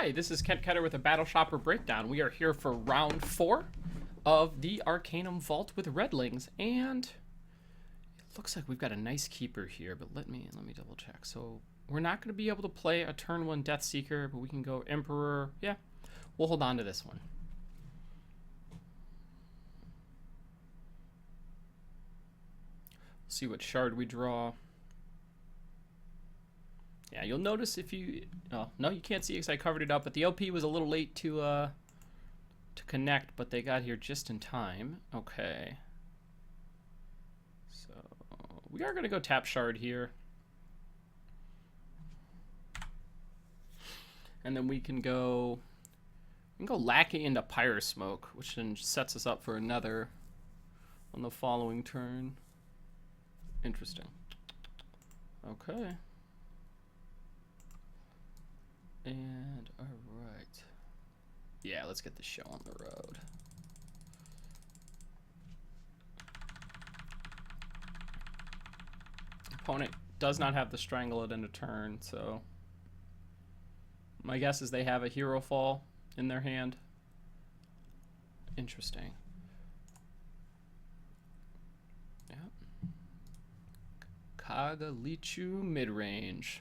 Hi, this is Ketter with a Battleshopper breakdown. We are here for round 4 of the Arcanum Vault with Redlings, and it looks like we've got a nice keeper here. But let me double check. So we're not going to be able to play a turn 1 Death Seeker, but we can go Emperor. Yeah, we'll hold on to this one. See what shard we draw. Yeah, you'll notice if you... Oh, no, you can't see it because I covered it up, but the LP was a little late to connect, but they got here just in time. Okay. So, we are going to go tap shard here. And then we can go Lackey into Pyre Smoke, which then sets us up for another on the following turn. Interesting. Okay. And all right. Yeah, let's get the show on the road. Opponent does not have the Strangle at end of turn, so my guess is they have a Hero Fall in their hand. Interesting. Yep. Kagalichu midrange.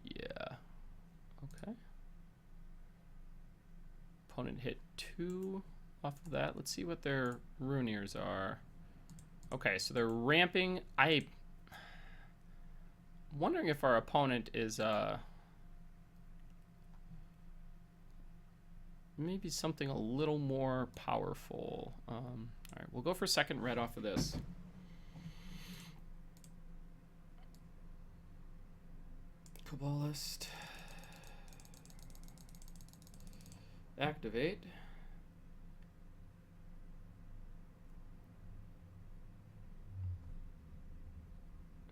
Yeah. Okay. Opponent hit 2 off of that. Let's see what their Runeers are. Okay, so they're ramping. I'm wondering if our opponent is maybe something a little more powerful. All right, we'll go for second red off of this. Kabbalist. Activate.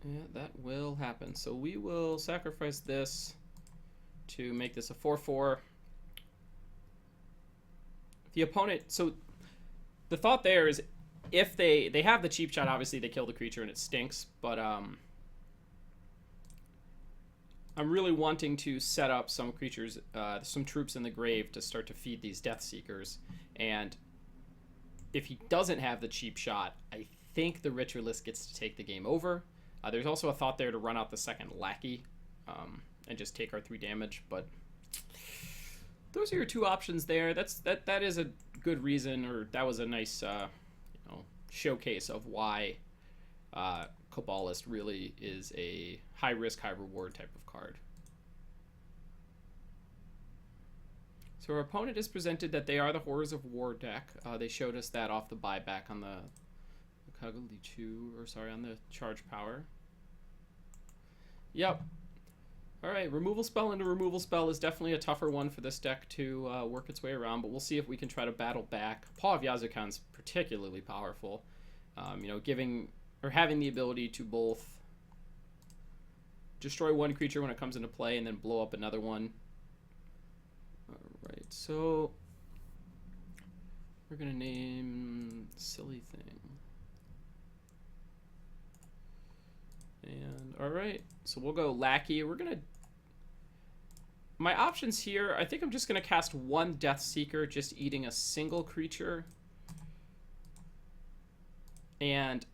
Yeah, that will happen. So we will sacrifice this to make this a 4/4. The opponent, so the thought there is if they have the cheap shot, obviously they kill the creature and it stinks, but I'm really wanting to set up some creatures, some troops in the grave to start to feed these Death Seekers. And if he doesn't have the cheap shot, I think the Ritualist gets to take the game over. There's also a thought there to run out the second Lackey and just take our 3 damage. But those are your 2 options there. That is a good reason, or that was a nice showcase of why Kabbalist really is a high risk, high reward type of card. So our opponent is presented that they are the Horrors of War deck. They showed us that off the buyback on the Kagalichu, or sorry, on the Charge Power. Yep. Alright, removal spell into removal spell is definitely a tougher one for this deck to work its way around, but we'll see if we can try to battle back. Paw of Yazukan's particularly powerful. Having the ability to both destroy one creature when it comes into play and then blow up another one. Alright, so we're going to name Silly Thing. And alright, so we'll go Lackey. We're going to... My options here, I think I'm just going to cast 1 Death Seeker, just eating a single creature. And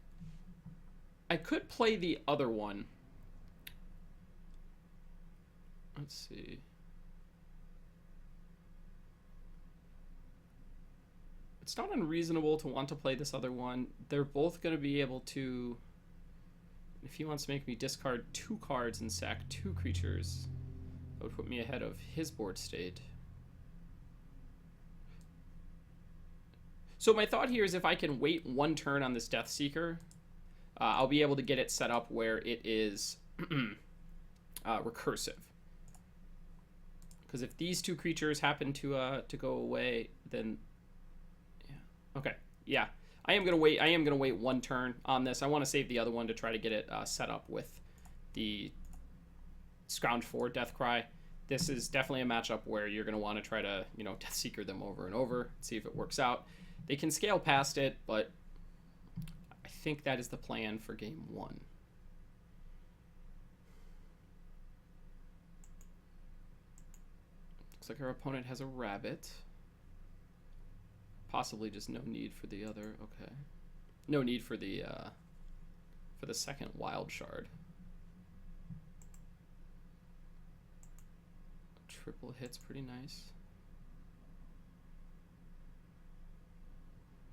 I could play the other one. Let's see. It's not unreasonable to want to play this other one. They're both going to be able to... If he wants to make me discard 2 cards and sack 2 creatures, that would put me ahead of his board state. So my thought here is if I can wait 1 turn on this Death Seeker, I'll be able to get it set up where it is recursive. Because if these 2 creatures happen to go away, then yeah. Okay, yeah. I am gonna wait 1 turn on this. I want to save the other one to try to get it set up with the Scrounge 4 Deathcry. This is definitely a matchup where you're gonna want to try to Death Seeker them over and over, see if it works out. They can scale past it, but I think that is the plan for game 1. Looks like our opponent has a rabbit. Possibly just no need for the other. Okay. No need for the second wild shard. Triple hit's pretty nice.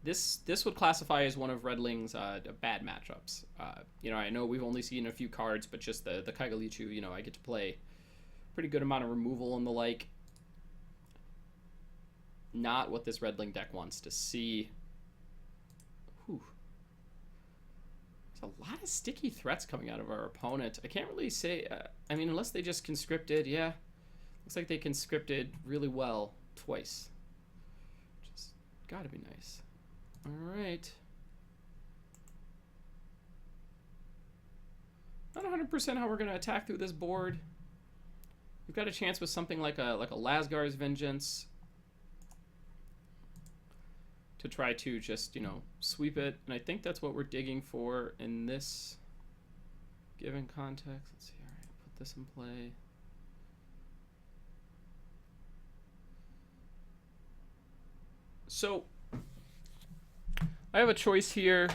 This would classify as one of Redling's bad matchups. You know, I know we've only seen a few cards, but just the Kaigalichu, you know, I get to play pretty good amount of removal and the like. Not what this Redling deck wants to see. Whew. There's a lot of sticky threats coming out of our opponent. I can't really say, I mean, unless they just conscripted, yeah. Looks like they conscripted really well twice. Just gotta be nice. Alright. Not 100% how we're gonna attack through this board. We've got a chance with something like a Lasgar's Vengeance to try to just, you know, sweep it. And I think that's what we're digging for in this given context. Let's see, alright, put this in play. So, I have a choice here.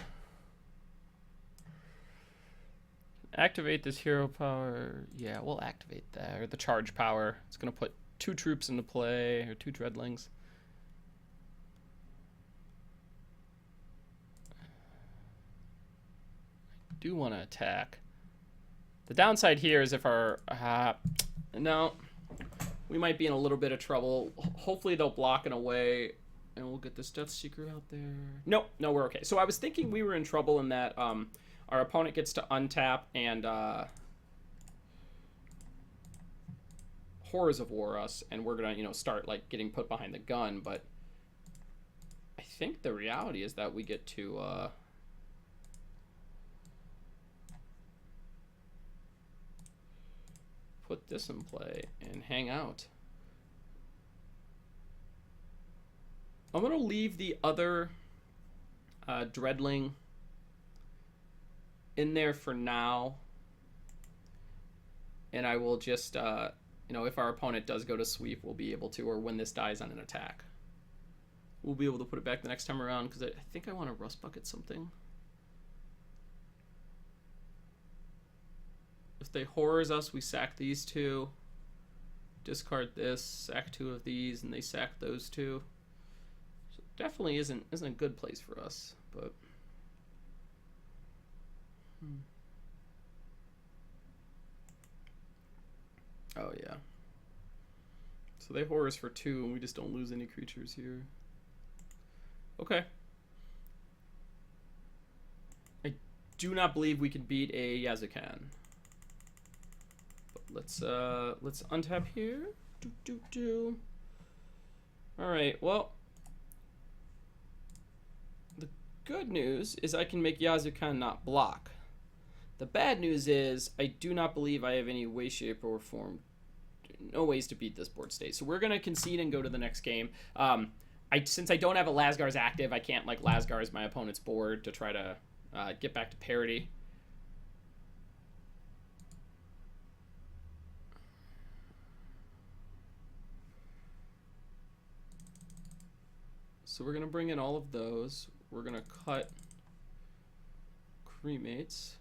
Activate this hero power. Yeah, we'll activate that, or the charge power. It's going to put 2 troops into play, or 2 Redlings. I do want to attack. The downside here is if our... no. We might be in a little bit of trouble. Hopefully they'll block in a way... and we'll get this Death Seeker out there. No, we're okay. So I was thinking we were in trouble in that our opponent gets to untap and Horrors of War us, and we're gonna, you know, start like getting put behind the gun. But I think the reality is that we get to put this in play and hang out. I'm going to leave the other Dreadling in there for now. And I will just, you know, if our opponent does go to sweep, we'll be able to, or when this dies on an attack, we'll be able to put it back the next time around, because I think I want to Rust Bucket something. If they Horrors us, we sack these 2. Discard this, sack 2 of these, and they sack those 2. Definitely isn't a good place for us, but oh yeah. So they Horrors for 2, and we just don't lose any creatures here. Okay. I do not believe we can beat a Yazukan. But let's untap here. All right. Well. Good news is I can make Yazukan not block. The bad news is I do not believe I have any way, shape, or form, no ways to beat this board state. So we're going to concede and go to the next game. Since I don't have a Lasgar's active, I can't like Lasgar's my opponent's board to try to get back to parity. So we're going to bring in all of those. We're going to cut Cremates.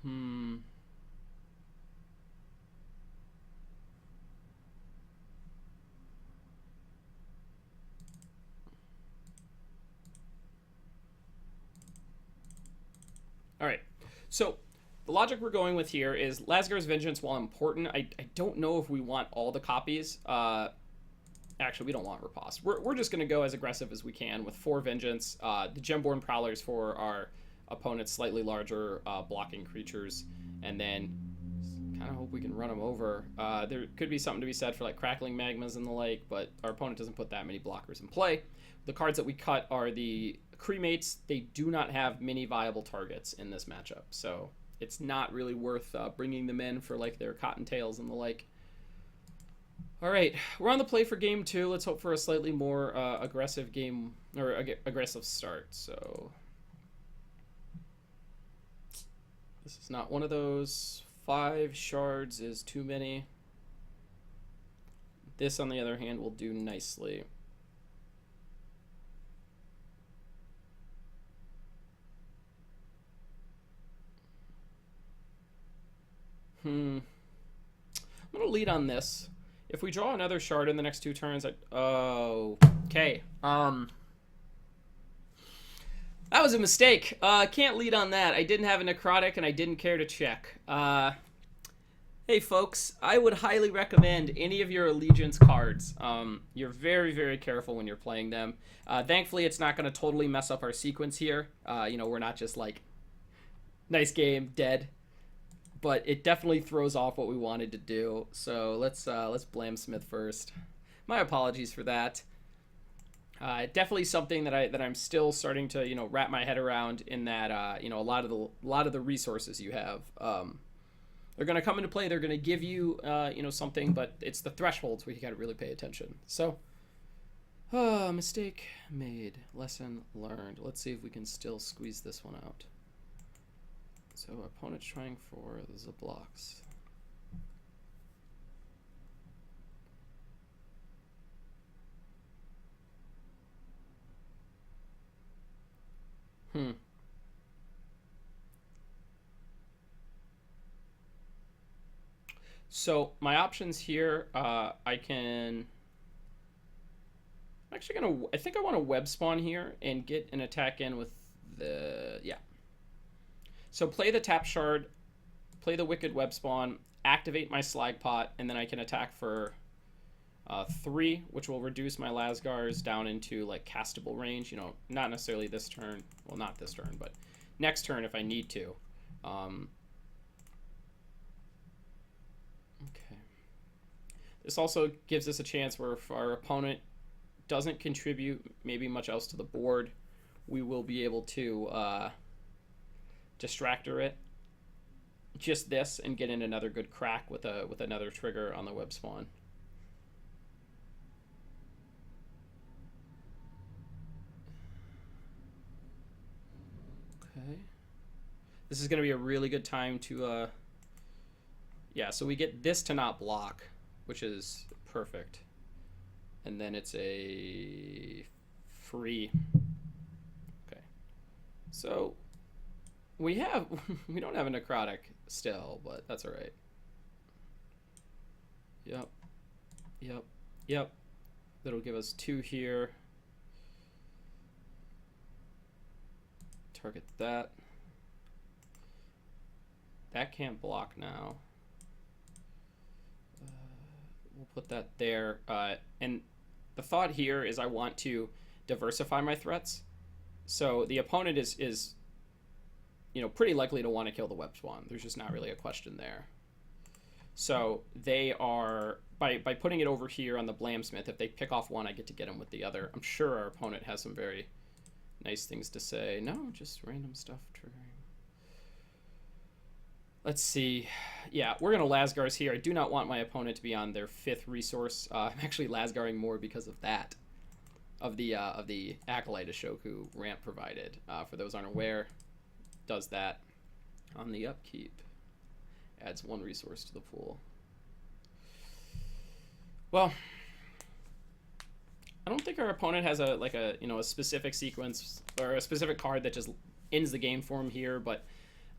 All right. So the logic we're going with here is Lasgar's Vengeance, while important, I don't know if we want all the copies. Actually, we don't want Riposte. We're just going to go as aggressive as we can with 4 Vengeance, the Gemborn Prowlers for our opponent's slightly larger blocking creatures, and then kind of hope we can run them over. There could be something to be said for like Crackling Magmas and the like, but our opponent doesn't put that many blockers in play. The cards that we cut are the Cremates. They do not have many viable targets in this matchup, so it's not really worth bringing them in for like their Cottontails and the like. All right, we're on the play for game 2. Let's hope for a slightly more aggressive game, or aggressive start. So this is not one of those 5 shards is too many. This, on the other hand, will do nicely. I'm gonna lead on this. If we draw another shard in the next 2 turns, oh, okay. That was a mistake. Can't lead on that. I didn't have a necrotic, and I didn't care to check. Hey, folks, I would highly recommend any of your allegiance cards. You're very, very careful when you're playing them. Thankfully, it's not going to totally mess up our sequence here. We're not just like, nice game, dead. But it definitely throws off what we wanted to do. So let's blame Smith first. My apologies for that. Definitely something that I'm still starting to wrap my head around. In that a lot of the resources you have, they're going to come into play. They're going to give you something, but it's the thresholds where you got to really pay attention. So, mistake made, lesson learned. Let's see if we can still squeeze this one out. So opponent's trying for the blocks. So my options here, I think I want to web spawn here and get an attack in with the, yeah. So play the tap shard, play the wicked web spawn, activate my slag pot, and then I can attack for 3, which will reduce my Lasgars down into like castable range. Not necessarily this turn. Well, not this turn, but next turn if I need to. Okay. This also gives us a chance where if our opponent doesn't contribute maybe much else to the board, we will be able to distractor it. Just this and get in another good crack with another trigger on the web spawn. Okay. This is going to be a really good time to yeah, so we get this to not block, which is perfect. And then it's a free. Okay. So we don't have a necrotic still, but that's all right. Yep. That'll give us 2 here. Target that. That can't block now. We'll put that there. And the thought here is I want to diversify my threats. So the opponent is pretty likely to want to kill the web spawn. There's just not really a question there. So they are, by putting it over here on the Blamsmith, if they pick off one, I get to get them with the other. I'm sure our opponent has some very nice things to say. No, just random stuff triggering. Let's see. Yeah, we're going to Lasgars here. I do not want my opponent to be on their 5th resource. I'm actually Lasgaring more because of that. Of the Acolyte Ashoku ramp provided. For those aren't aware, does that on the upkeep. Adds 1 resource to the pool. Well, I don't think our opponent has a specific sequence or a specific card that just ends the game for him here, but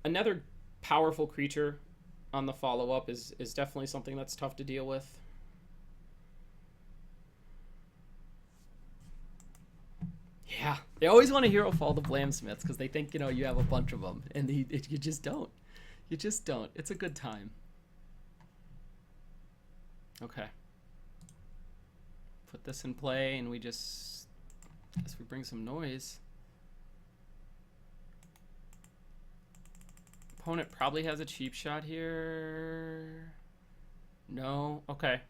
another powerful creature on the follow-up is definitely something that's tough to deal with. Yeah, they always want to hero fall the Blamsmiths because they think you have a bunch of them, and you just don't. You just don't. It's a good time. Okay. Put this in play, and I guess we bring some noise. Opponent probably has a cheap shot here. No. Okay.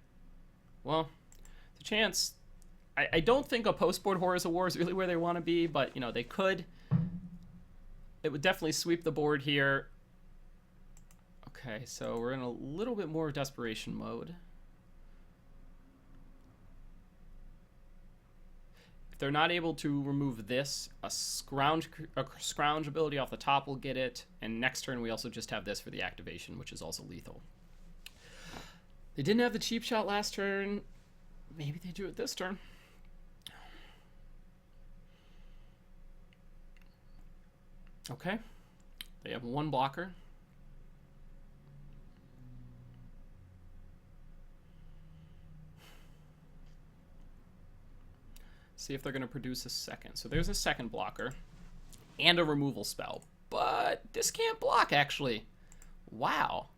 Well, the chance. I don't think a post-board Horrors of War is really where they want to be, but they could. It would definitely sweep the board here. Okay, so we're in a little bit more desperation mode. If they're not able to remove this, a scrounge ability off the top will get it. And next turn, we also just have this for the activation, which is also lethal. They didn't have the cheap shot last turn. Maybe they do it this turn. Okay. They have one blocker. See if they're going to produce a second. So there's a second blocker and a removal spell. But this can't block, actually. Wow.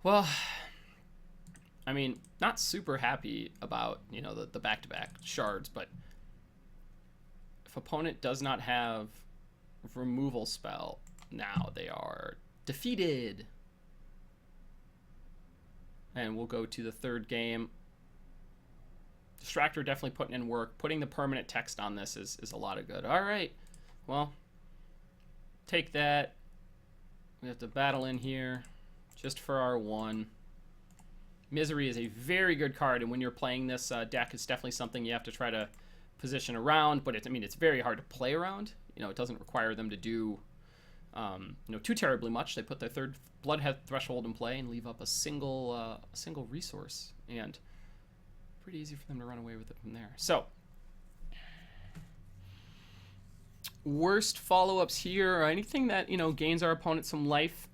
Well, I mean, not super happy about, you know, the back-to-back shards, but if opponent does not have removal spell, now they are defeated. And we'll go to the third game. Distractor definitely putting in work. Putting the permanent text on this is a lot of good. All right. Well, take that. We have to battle in here just for our one. Misery is a very good card, and when you're playing this deck, it's definitely something you have to try to position around, but I mean, it's very hard to play around. You know, it doesn't require them to do too terribly much. They put their third Bloodhead Threshold in play and leave up a single resource, and pretty easy for them to run away with it from there. So, worst follow-ups here, or anything that, you know, gains our opponent some life.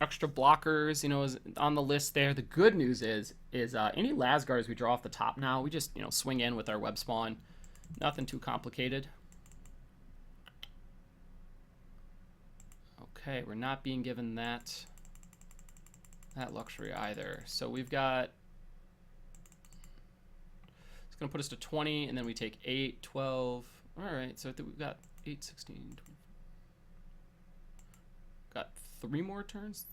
Extra blockers, you know, is on the list there. The good news is any Lasgars we draw off the top now, we just, you know, swing in with our web spawn. Nothing too complicated. Okay, we're not being given that luxury either. So we've got, it's going to put us to 20, and then we take 8, 12. All right, so I think we've got 8, 16, 20. Got 3 more turns.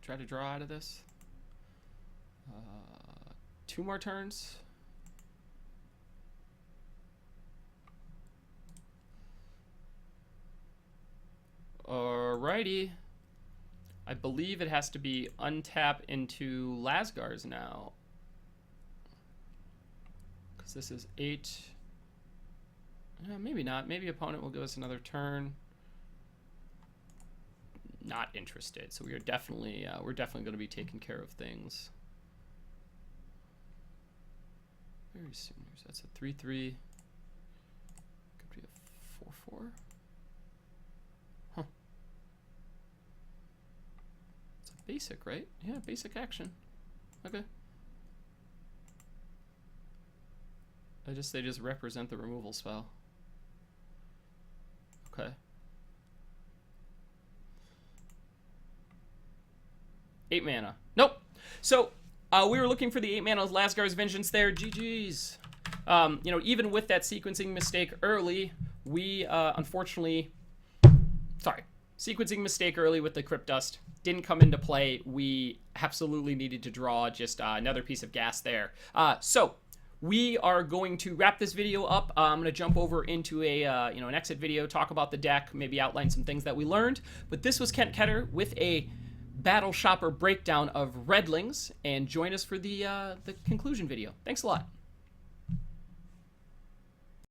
Try to draw out of this. 2 more turns. Alrighty. I believe it has to be untap into Lasgars now. Because this is 8. Maybe not. Maybe opponent will give us another turn. Not interested. So we are definitely going to be taking care of things very soon. So that's a 3/3. Could be a 4/4. Huh. It's a basic, right? Yeah, basic action. Okay. They just represent the removal spell. Okay. 8 mana. Nope. So we were looking for the 8 mana Lasgar's Vengeance there. GG's. You know, even with that sequencing mistake early, we unfortunately, sequencing mistake early with the Crypt Dust didn't come into play. We absolutely needed to draw just another piece of gas there. So we are going to wrap this video up. I'm going to jump over into a an exit video, talk about the deck, maybe outline some things that we learned. But this was Kent Ketter with a Battleshopper breakdown of Redlings, and join us for the conclusion video. Thanks a lot.